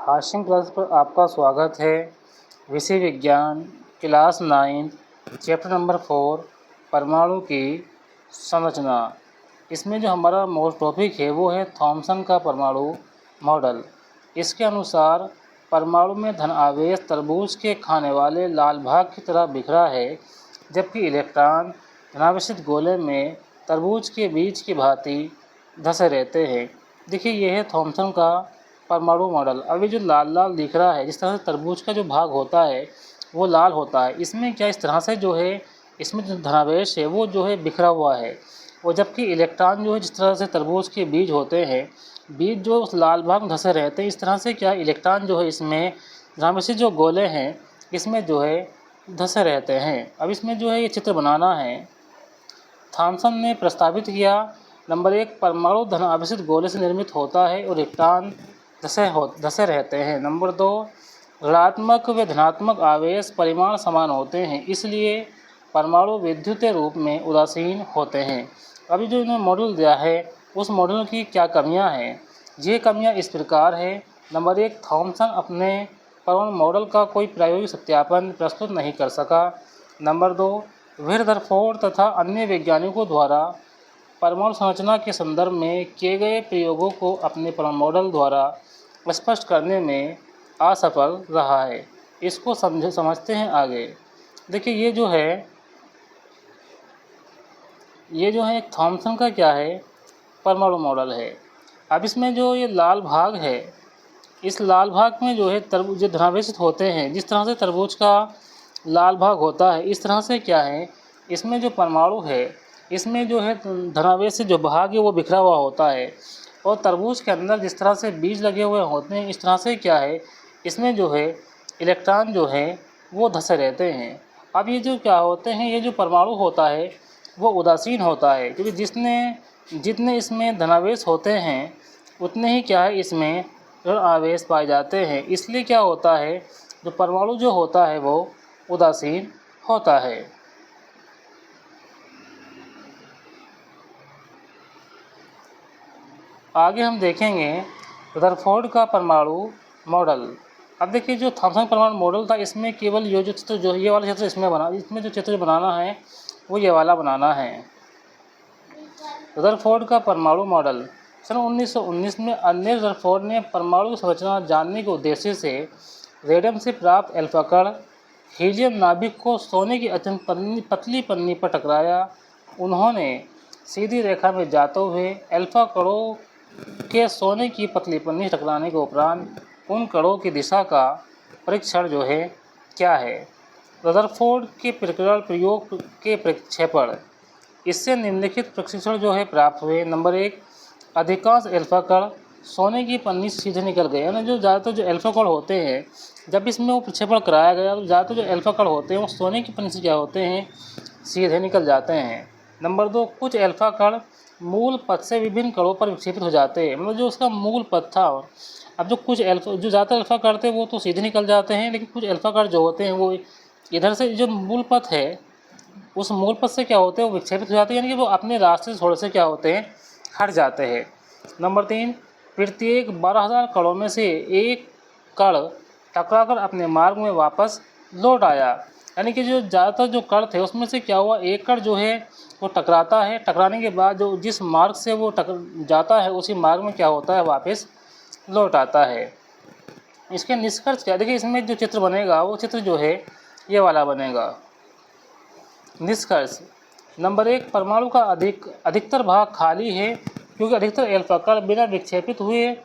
Hashim class पर आपका स्वागत है। विषय विज्ञान क्लास 9 चैप्टर नंबर 4 परमाणु की संरचना। इसमें जो हमारा मोस्ट टॉपिक है वो है थॉमसन का परमाणु मॉडल। इसके अनुसार परमाणु में धन आवेश तरबूज के खाने वाले लाल भाग की तरह बिखरा है, जबकि इलेक्ट्रॉन धनावेशित गोले में तरबूज के बीज की भांति धंसे रहते हैं। देखिए, यह है थॉमसन का परमाणु मॉडल। अभी जो लाल लाल दिख रहा है, जिस तरह से तरबूज का जो भाग होता है वो लाल होता है, इसमें क्या इस तरह से जो है इसमें जो धनावेश है वो जो है बिखरा हुआ है। और जबकि इलेक्ट्रॉन जो है जिस तरह से तरबूज के बीज होते हैं, बीज जो उस लाल भाग में धंसे रहते हैं, इस तरह से क्या इलेक्ट्रॉन जो है इसमें धनावेशी जो गोले हैं इसमें जो है धंसे रहते हैं। अब इसमें जो है ये चित्र बनाना है। थॉमसन ने प्रस्तावित किया, नंबर 1, परमाणु धन आवेशित गोले से निर्मित होता है और इलेक्ट्रॉन धंसे रहते हैं। नंबर 2, ऋणात्मक व धनात्मक आवेश परिमाण समान होते हैं, इसलिए परमाणु विद्युतीय रूप में उदासीन होते हैं। अभी जो इन्होंने मॉडल दिया है उस मॉडल की क्या कमियां हैं? ये कमियां इस प्रकार है। नंबर 1, थॉमसन अपने परमाणु मॉडल का कोई प्रायोगिक सत्यापन प्रस्तुत नहीं कर सका। नंबर 2, रदरफोर्ड तथा अन्य वैज्ञानिकों द्वारा परमाणु संरचना के संदर्भ में किए गए प्रयोगों को अपने परमाणु मॉडल द्वारा स्पष्ट करने में असफल रहा है। इसको समझते हैं आगे। देखिए, ये जो है एक थॉमसन का क्या है परमाणु मॉडल है। अब इसमें जो ये लाल भाग है, इस लाल भाग में जो है तरबूज जो धनावेशित होते हैं, जिस तरह से तरबूज का लाल भाग होता है, इस तरह से क्या है इसमें जो परमाणु है इसमें जो है धनावेशी जो भाग है वो बिखरा हुआ होता है। और तरबूज के अंदर जिस तरह से बीज लगे हुए होते हैं, इस तरह से क्या है इसमें जो है इलेक्ट्रॉन जो है वो धंसे रहते हैं। अब ये जो क्या होते हैं, ये जो परमाणु होता है वो उदासीन होता है, क्योंकि जितने इसमें धनावेश होते हैं उतने ही क्या है इसमें ऋण आवेश पाए जाते हैं। इसलिए क्या होता है, जो परमाणु जो होता है वो उदासीन होता है। आगे हम देखेंगे रदरफोर्ड का परमाणु मॉडल। अब देखिए, जो थॉमसन परमाणु मॉडल था इसमें केवल ये जो चित्र जो ये वाला चित्र इसमें जो चित्र बनाना है वो ये वाला बनाना है। रदरफोर्ड का परमाणु मॉडल। सन 1919 में अर्नेस्ट रदरफोर्ड ने परमाणु संरचना जानने के उद्देश्य से रेडियम से प्राप्त अल्फा कण हीलियम नाभिक को सोने की अत्यंत पतली पन्नी पर टकराया। उन्होंने सीधी रेखा में जाते हुए अल्फा कणों के सोने की पतली पन्नी टकराने के उपरांत उन कणों की दिशा का परीक्षण जो है क्या है। रदरफोर्ड के प्रकीर्णन प्रयोग के प्रक्षेपण। इससे निम्नलिखित प्रशिक्षण जो है प्राप्त हुए। नंबर 1, अधिकांश अल्फा कण सोने की पन्नी से सीधे निकल गए। यानी जो ज़्यादातर जो अल्फा कण होते हैं, जब इसमें वो प्रक्षेपण कराया गया तो ज़्यादातर जो अल्फा कण होते हैं वो सोने की पन्नी से क्या होते हैं, सीधे निकल जाते हैं। नंबर 2, कुछ अल्फा कण मूल पथ से विभिन्न कणों पर विक्षेपित हो जाते हैं। मतलब जो उसका मूल पथ था, अब जो ज़्यादातर अल्फा कण थे वो तो सीधे निकल जाते हैं, लेकिन कुछ अल्फा कण जो होते हैं वो इधर से जो मूल पथ है उस मूल पथ से क्या होते हैं वो विक्षेपित हो जाते हैं, यानी कि वो अपने रास्ते से थोड़े से क्या होते हैं, हट जाते हैं। नंबर 3, प्रत्येक 12,000 कणों में से एक कण टकराकर अपने मार्ग में वापस लौट आया। यानी कि जो ज़्यादातर जो कण थे उसमें से क्या हुआ, एक कण जो है वो टकराता है, टकराने के बाद जो जिस मार्ग से वो जाता है उसी मार्ग में क्या होता है, वापस लौट आता है। इसके निष्कर्ष क्या, देखिए इसमें जो चित्र बनेगा वो चित्र जो है ये वाला बनेगा। निष्कर्ष। नंबर 1, परमाणु का अधिकतर भाग खाली है, क्योंकि अधिकतर अल्फा कण बिना विक्षेपित हुए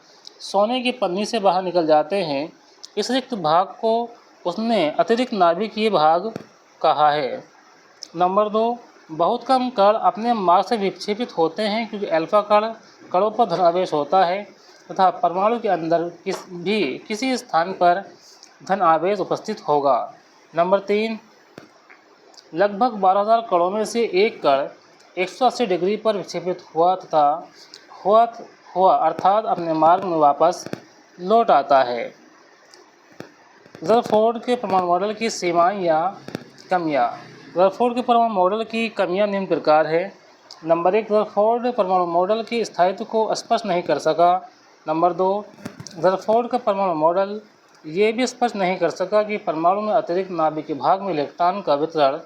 सोने की पन्नी से बाहर निकल जाते हैं। इस रिक्त भाग को उसने अतिरिक्त नाभिकीय भाग कहा है। नंबर 2, बहुत कम कण अपने मार्ग से विक्षेपित होते हैं, क्योंकि अल्फा कणों पर धनावेश होता है तथा परमाणु के अंदर किसी स्थान पर धन आवेश उपस्थित होगा। नंबर 3, लगभग 12,000 कणों में से एक कण 180 डिग्री पर विक्षेपित हुआ अर्थात अपने मार्ग में वापस लौट आता है। रदरफोर्ड के परमाणु मॉडल की सीमाएं या कमियां। रदरफोर्ड के परमाणु मॉडल की कमियां निम्न प्रकार है। नंबर 1, रदरफोर्ड परमाणु मॉडल के स्थायित्व को स्पष्ट नहीं कर सका। नंबर 2, रदरफोर्ड का परमाणु मॉडल ये भी स्पष्ट नहीं कर सका कि परमाणु में अतिरिक्त नाभिकीय भाग में इलेक्ट्रॉन का वितरण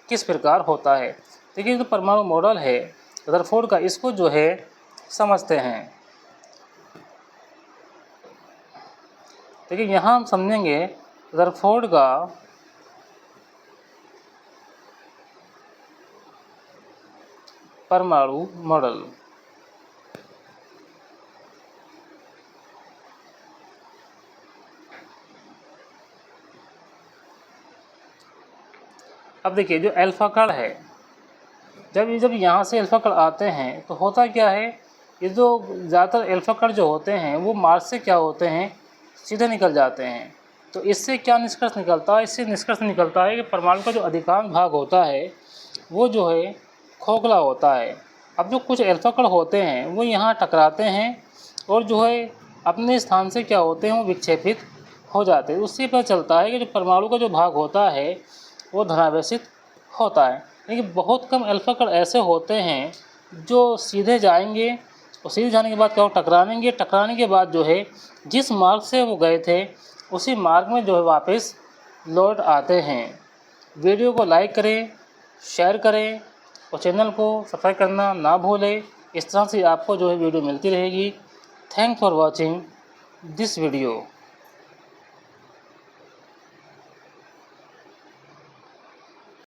किस प्रकार होता है। देखिए, जो परमाणु मॉडल है रदरफोर्ड का, इसको जो है समझते हैं। देखिए, यहाँ हम समझेंगे रदरफोर्ड का परमाणु मॉडल। अब देखिए, जो अल्फा कण है, जब यहाँ से अल्फा कण आते हैं तो होता क्या है, ये जो ज़्यादातर अल्फा कण जो होते हैं वो मार्स से क्या होते हैं, सीधे निकल जाते हैं। तो इससे क्या निष्कर्ष निकलता है, इससे निष्कर्ष निकलता है कि परमाणु का जो अधिकांश भाग होता है वो जो है खोखला होता है। अब जो कुछ अल्फा कण होते हैं वो यहाँ टकराते हैं और जो है अपने स्थान से क्या होते हैं, वो विक्षेपित हो जाते हैं। उससे पता चलता है कि जो परमाणु का जो भाग होता है वो धनावेशित होता है। लेकिन बहुत कम अल्फा कण ऐसे होते हैं जो सीधे जाएंगे और सीधे जाने के बाद क्या हो, टकराएंगे। टकराने के बाद जो है जिस मार्ग से वो गए थे उसी मार्ग में जो है वापस लौट आते हैं। वीडियो को लाइक करें, शेयर करें और चैनल को सब्सक्राइब करना ना भूलें। इस तरह से आपको जो है वीडियो मिलती रहेगी। Thanks for watching this video.